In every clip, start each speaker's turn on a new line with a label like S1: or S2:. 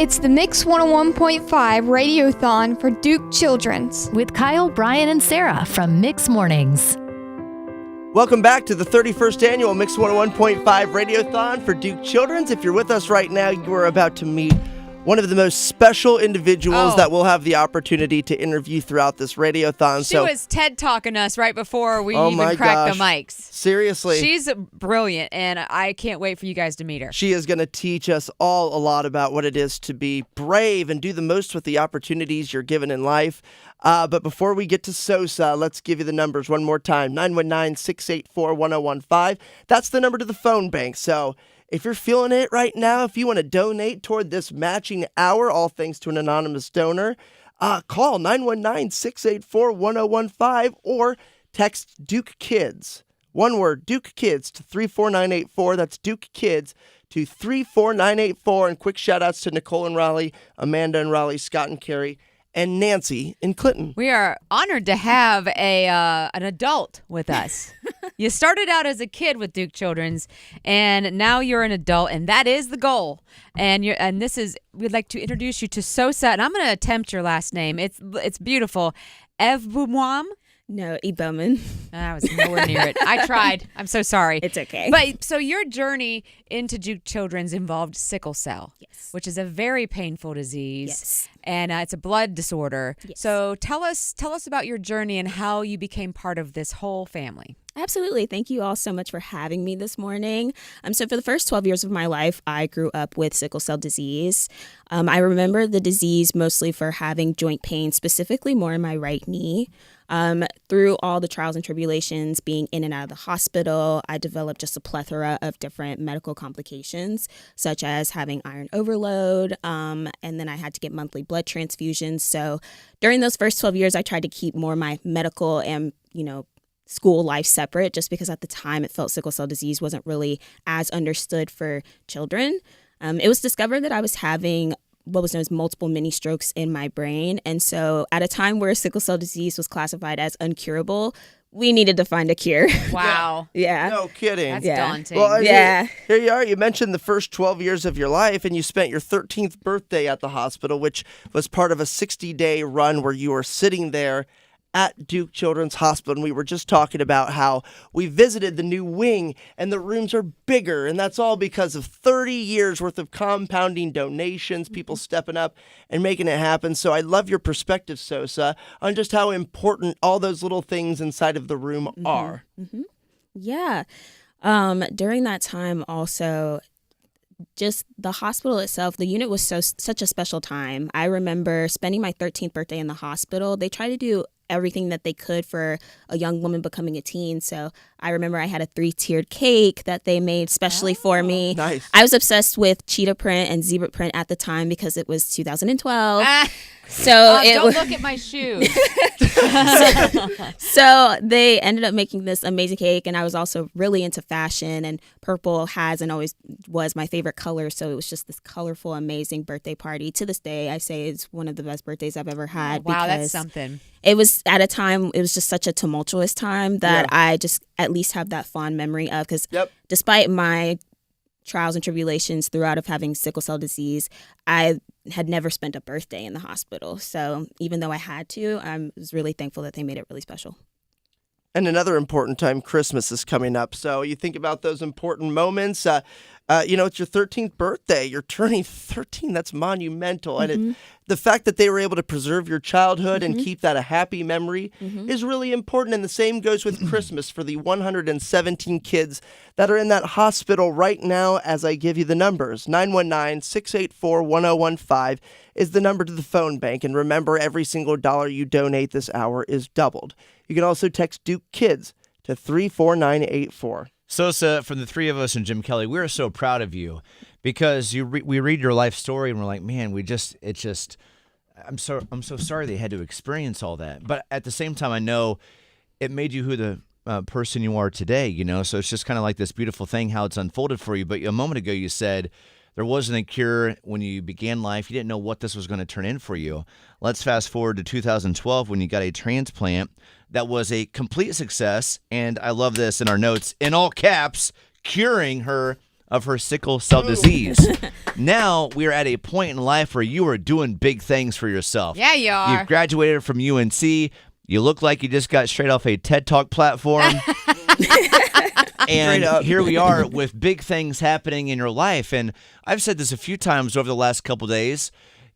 S1: It's the Mix 101.5 Radiothon for Duke Children's.
S2: With Kyle, Brian, and Sarah from Mix Mornings.
S3: Welcome back to the 31st annual Mix 101.5 Radiothon for Duke Children's. If you're with us right now, you are about to meet one of the most special individuals that we'll have the opportunity to interview throughout this Radiothon.
S4: She was TED Talking us right before we even cracked the mics.
S3: Seriously.
S4: She's brilliant, and I can't wait for you guys to meet her.
S3: She is going to teach us all a lot about what it is to be brave and do the most with the opportunities you're given in life. But before we get to Sosa, let's give you the numbers one more time. 919-684-1015. That's the number to the phone bank. So if you're feeling it right now, if you want to donate toward this matching hour, all thanks to an anonymous donor, call 919-684-1015 or text Duke Kids. One word, Duke Kids, to 34984. That's Duke Kids to 34984. And quick shout outs to Nicole in Raleigh, Amanda in Raleigh, Scott and Carrie, and Nancy in Clinton.
S4: We are honored to have an adult with us. You started out as a kid with Duke Children's, and now you're an adult, and that is the goal. And we'd like to introduce you to Sosa, and I'm going to attempt your last name. It's beautiful. Evbumwam?
S5: No, Eboman.
S4: I was nowhere near it. I tried. I'm so sorry.
S5: It's okay.
S4: But so your journey into Duke Children's involved sickle cell,
S5: yes,
S4: which is a very painful disease.
S5: Yes.
S4: And it's a blood disorder.
S5: Yes.
S4: So tell us about your journey and how you became part of this whole family.
S5: Absolutely. Thank you all so much for having me this morning. So for the first 12 years of my life, I grew up with sickle cell disease. I remember the disease mostly for having joint pain, specifically more in my right knee. Through all the trials and tribulations, being in and out of the hospital, I developed just a plethora of different medical complications, such as having iron overload, and then I had to get monthly blood transfusions. So during those first 12 years, I tried to keep more my medical and, school life separate, just because at the time it felt sickle cell disease wasn't really as understood for children. It was discovered that I was having what was known as multiple mini strokes in my brain. And so at a time where sickle cell disease was classified as uncurable, we needed to find a cure.
S4: Wow.
S5: Yeah.
S3: No kidding.
S4: That's daunting.
S3: Well,
S5: yeah.
S3: Here you are. You mentioned the first 12 years of your life, and you spent your 13th birthday at the hospital, which was part of a 60-day run where you were sitting there at Duke Children's Hospital, and we were just talking about how we visited the new wing and the rooms are bigger, and that's all because of 30 years worth of compounding donations, people stepping up and making it happen. So I love your perspective, Sosa, on just how important all those little things inside of the room are.
S5: Mm-hmm. Yeah. During that time also, just the hospital itself, the unit was such a special time. I remember spending my 13th birthday in the hospital. They tried to do everything that they could for a young woman becoming a teen. So I remember I had a 3-tiered cake that they made specially for me.
S3: Nice.
S5: I was obsessed with cheetah print and zebra print at the time because it was 2012.
S4: Don't look at my shoes.
S5: So they ended up making this amazing cake, and I was also really into fashion, and purple has and always was my favorite color. So it was just this colorful, amazing birthday party. To this day, I say it's one of the best birthdays I've ever had.
S4: Wow, that's something.
S5: It was at a time, it was just such a tumultuous time that I just at least have that fond memory of, because despite my trials and tribulations throughout of having sickle cell disease, I had never spent a birthday in the hospital. So even though I had to, I was really thankful that they made it really special.
S3: And another important time, Christmas is coming up. So you think about those important moments. It's your 13th birthday. You're turning 13. That's monumental. And the fact that they were able to preserve your childhood and keep that a happy memory is really important. And the same goes with Christmas for the 117 kids that are in that hospital right now as I give you the numbers. 919-684-1015 is the number to the phone bank. And remember, every single dollar you donate this hour is doubled. You can also text Duke Kids to 34984.
S6: Sosa, from the three of us and Jim Kelly, we are so proud of you because we read your life story and we're like, man, I'm so sorry they had to experience all that. But at the same time, I know it made you who the person you are today, so it's just kind of like this beautiful thing, how it's unfolded for you. But a moment ago, you said there wasn't a cure when you began life. You didn't know what this was going to turn in for you. Let's fast forward to 2012 when you got a transplant that was a complete success. And I love this in our notes, in all caps, curing her of her sickle cell disease. Now we are at a point in life where you are doing big things for yourself.
S4: Yeah, you are.
S6: You've graduated from UNC. You look like you just got straight off a TED Talk platform. And here we are with big things happening in your life. And I've said this a few times over the last couple days.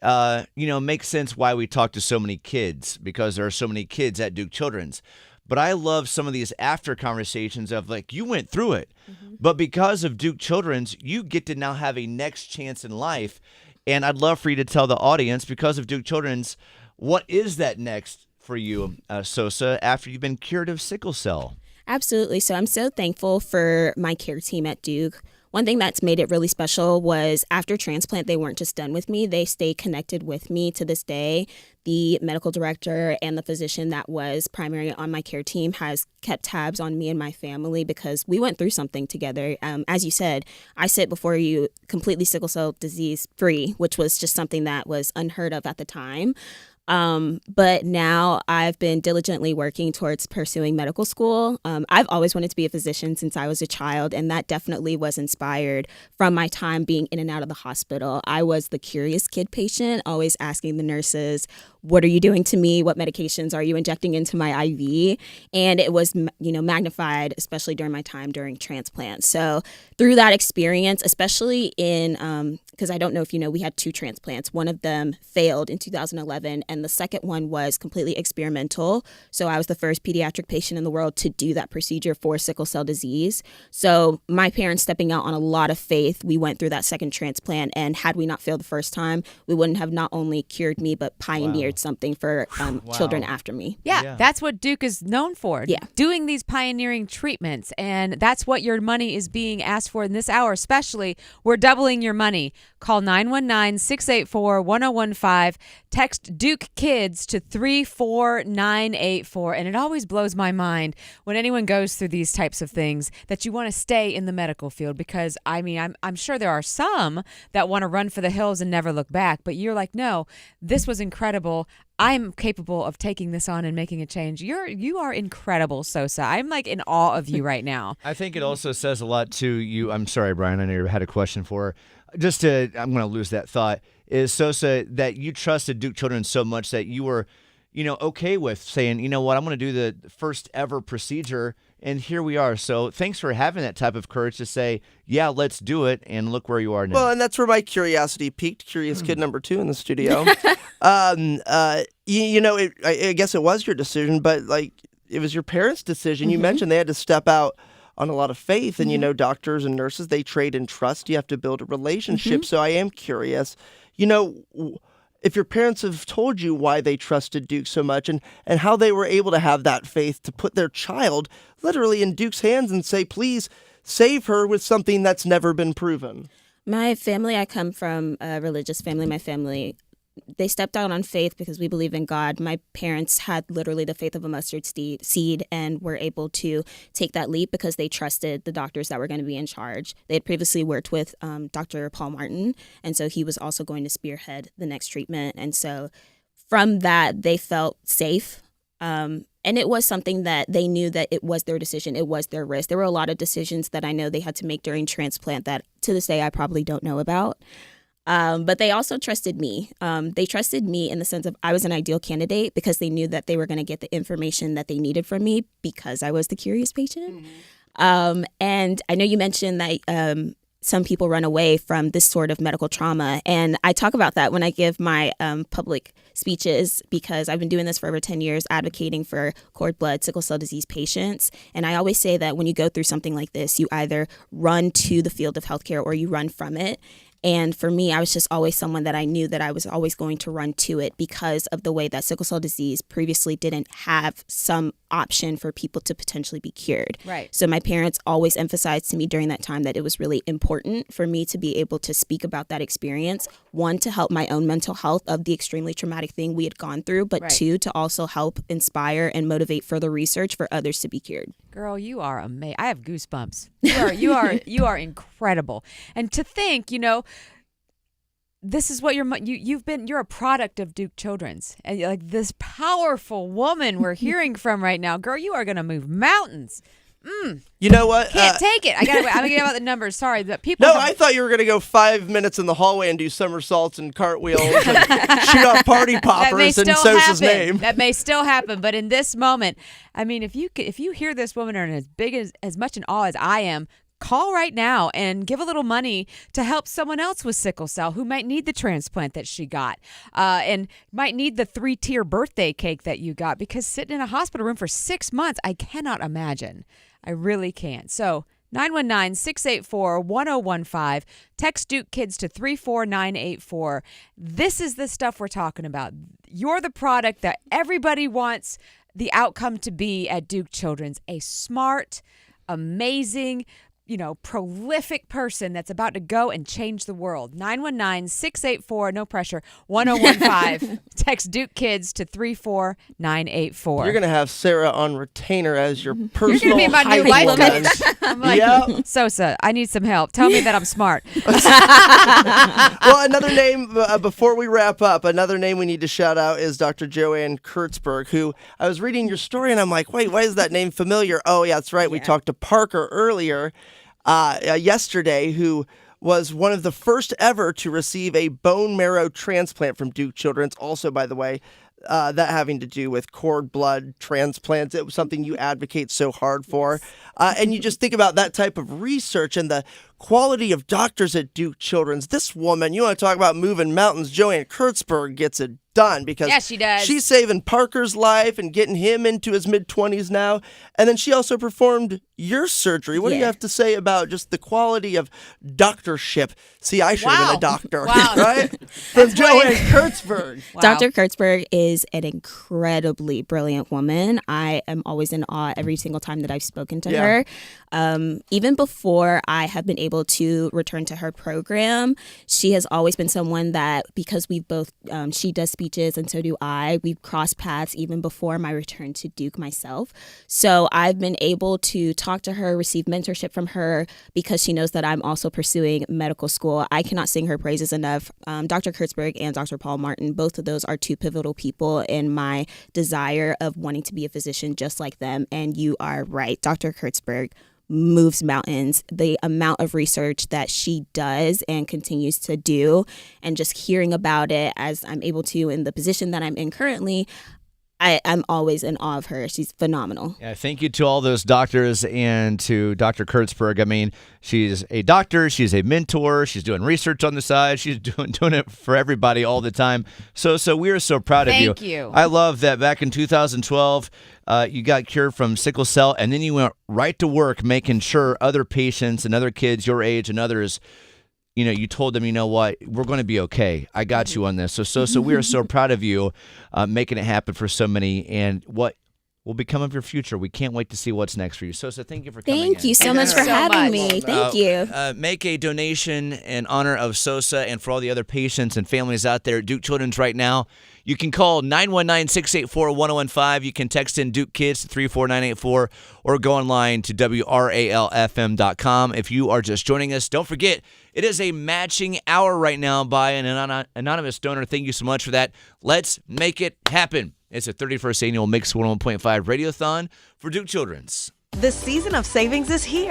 S6: Makes sense why we talk to so many kids, because there are so many kids at Duke Children's. But I love some of these after conversations of like, you went through it, but because of Duke Children's, you get to now have a next chance in life. And I'd love for you to tell the audience, because of Duke Children's, what is that next for you, Sosa, after you've been cured of sickle cell?
S5: Absolutely. So I'm so thankful for my care team at Duke. One thing that's made it really special was after transplant, they weren't just done with me. They stayed connected with me to this day. The medical director and the physician that was primary on my care team has kept tabs on me and my family because we went through something together. As you said, I sit before you completely sickle cell disease free, which was just something that was unheard of at the time. But now I've been diligently working towards pursuing medical school. I've always wanted to be a physician since I was a child, and that definitely was inspired from my time being in and out of the hospital. I was the curious kid patient, always asking the nurses, what are you doing to me? What medications are you injecting into my IV? And it was, magnified, especially during my time during transplant. So through that experience, especially in, because I don't know if you know, we had 2 transplants. One of them failed in 2011, and the second one was completely experimental. So I was the first pediatric patient in the world to do that procedure for sickle cell disease. So my parents stepping out on a lot of faith, we went through that second transplant, and had we not failed the first time, we wouldn't have not only cured me, but pioneered something for children after me.
S4: Yeah, that's what Duke is known for.
S5: Yeah.
S4: Doing these pioneering treatments. And that's what your money is being asked for in this hour, especially. We're doubling your money. Call 919-684-1015. Text Duke Kids to 34984. And it always blows my mind when anyone goes through these types of things that you want to stay in the medical field, because I'm sure there are some that want to run for the hills and never look back. But you're like, no, this was incredible. I'm capable of taking this on and making a change. You are incredible, Sosa. I'm like in awe of you right now.
S6: I think it also says a lot to you. I'm sorry, Brian, I know you had a question for her. I'm going to lose that thought. Is Sosa, that you trusted Duke Children so much that you were, okay with saying, you know what, I'm going to do the first ever procedure, and here we are. So thanks for having that type of courage to say, yeah, let's do it, and look where you are now.
S3: Well, and that's where my curiosity peaked. Curious kid number 2 in the studio. I guess it was your decision, but like it was your parents' decision. You mentioned they had to step out on a lot of faith, and doctors and nurses, they trade in trust. You have to build a relationship. So I am curious, if your parents have told you why they trusted Duke so much, and how they were able to have that faith to put their child literally in Duke's hands and say, please save her with something that's never been proven.
S5: My family, I come from a religious family. My family, they stepped out on faith because we believe in God. My parents had literally the faith of a mustard seed and were able to take that leap because they trusted the doctors that were going to be in charge. They had previously worked with Dr. Paul Martin, and so he was also going to spearhead the next treatment. And so from that, they felt safe. And it was something that they knew that it was their decision. It was their risk. There were a lot of decisions that I know they had to make during transplant that to this day I probably don't know about. But they also trusted me. They trusted me in the sense of I was an ideal candidate because they knew that they were going to get the information that they needed from me because I was the curious patient. And I know you mentioned that some people run away from this sort of medical trauma. And I talk about that when I give my public speeches because I've been doing this for over 10 years, advocating for cord blood sickle cell disease patients. And I always say that when you go through something like this, you either run to the field of healthcare or you run from it. And for me, I was just always someone that I knew that I was always going to run to it because of the way that sickle cell disease previously didn't have some option for people to potentially be cured.
S4: Right.
S5: So my parents always emphasized to me during that time that it was really important for me to be able to speak about that experience. One, to help my own mental health of the extremely traumatic thing we had gone through, but two, to also help inspire and motivate further research for others to be cured.
S4: Girl, you are amazing. I have goosebumps. You are incredible. And to think, this is what you're a product of Duke Children's, and like this powerful woman we're hearing from right now. Girl, you are going to move mountains.
S3: You know what?
S4: Can't take it. I'm gonna get about the numbers. Sorry, but people.
S3: No, I thought you were going to go 5 minutes in the hallway and do somersaults and cartwheels and shoot off party poppers in Sosa's name.
S4: That may still happen, but in this moment, I mean, if you hear this woman are as much in awe as I am, call right now and give a little money to help someone else with sickle cell who might need the transplant that she got and might need the 3-tier birthday cake that you got, because sitting in a hospital room for 6 months, I cannot imagine. I really can't. So 919-684-1015. Text Duke Kids to 34984. This is the stuff we're talking about. You're the product that everybody wants the outcome to be at Duke Children's. A smart, amazing, prolific person that's about to go and change the world. 919-684, no pressure, 1015. Text Duke Kids to 34984.
S3: You're going to have Sarah on retainer as your personal
S4: You're going to be my new life
S3: woman.
S4: coach. I'm like, Sosa, I need some help. Tell me that I'm smart.
S3: Well, another name, before we wrap up, another name we need to shout out is Dr. Joanne Kurtzberg, who I was reading your story and I'm like, wait, why is that name familiar? Oh, yeah, that's right. Yeah. We talked to Parker earlier. Yesterday, who was one of the first ever to receive a bone marrow transplant from Duke Children's. Also, by the way, that having to do with cord blood transplants. It was something you advocate so hard for. And you just think about that type of research and the quality of doctors at Duke Children's. This woman, you want to talk about moving mountains, Joanne Kurtzberg gets it done because
S4: she does.
S3: She's saving Parker's life and getting him into his mid-20s now. And then she also performed your surgery. What do you have to say about just the quality of doctorship? See, I should have been a doctor, right? From Joanne Kurtzberg.
S5: Wow. Dr. Kurtzberg is an incredibly brilliant woman. I am always in awe every single time that I've spoken to her. Even before I have been able to return to her program, she has always been someone that, because we both, she does speeches and so do I, we've crossed paths even before my return to Duke myself. So I've been able to talk to her, receive mentorship from her, because she knows that I'm also pursuing medical school. I cannot sing her praises enough. Dr. Kurtzberg and Dr. Paul Martin, both of those are two pivotal people in my desire of wanting to be a physician just like them. And you are right. Dr. Kurtzberg moves mountains. The amount of research that she does and continues to do, and just hearing about it as I'm able to in the position that I'm in currently, I'm always in awe of her. She's phenomenal.
S6: Yeah, thank you to all those doctors and to Dr. Kurtzberg. I mean, she's a doctor, she's a mentor, she's doing research on the side, she's doing it for everybody all the time. So we are so proud of you.
S4: Thank you.
S6: I love that back in 2012, you got cured from sickle cell, and then you went right to work making sure other patients and other kids your age and others, you told them, you know what, we're going to be okay. I got you on this. So we are so proud of you making it happen for so many, and what will become of your future. We can't wait to see what's next for you. Sosa, thank you for coming
S5: Thank you so much for having me. Thank you.
S6: Make a donation in honor of Sosa and for all the other patients and families out there at Duke Children's right now. You can call 919-684-1015. You can text in Duke Kids to 34984 or go online to WRAL-FM.com. If you are just joining us, don't forget, it is a matching hour right now by an anonymous donor. Thank you so much for that. Let's make it happen. It's a 31st annual Mix 101.5 Radiothon for Duke Children's.
S7: The season of savings is here.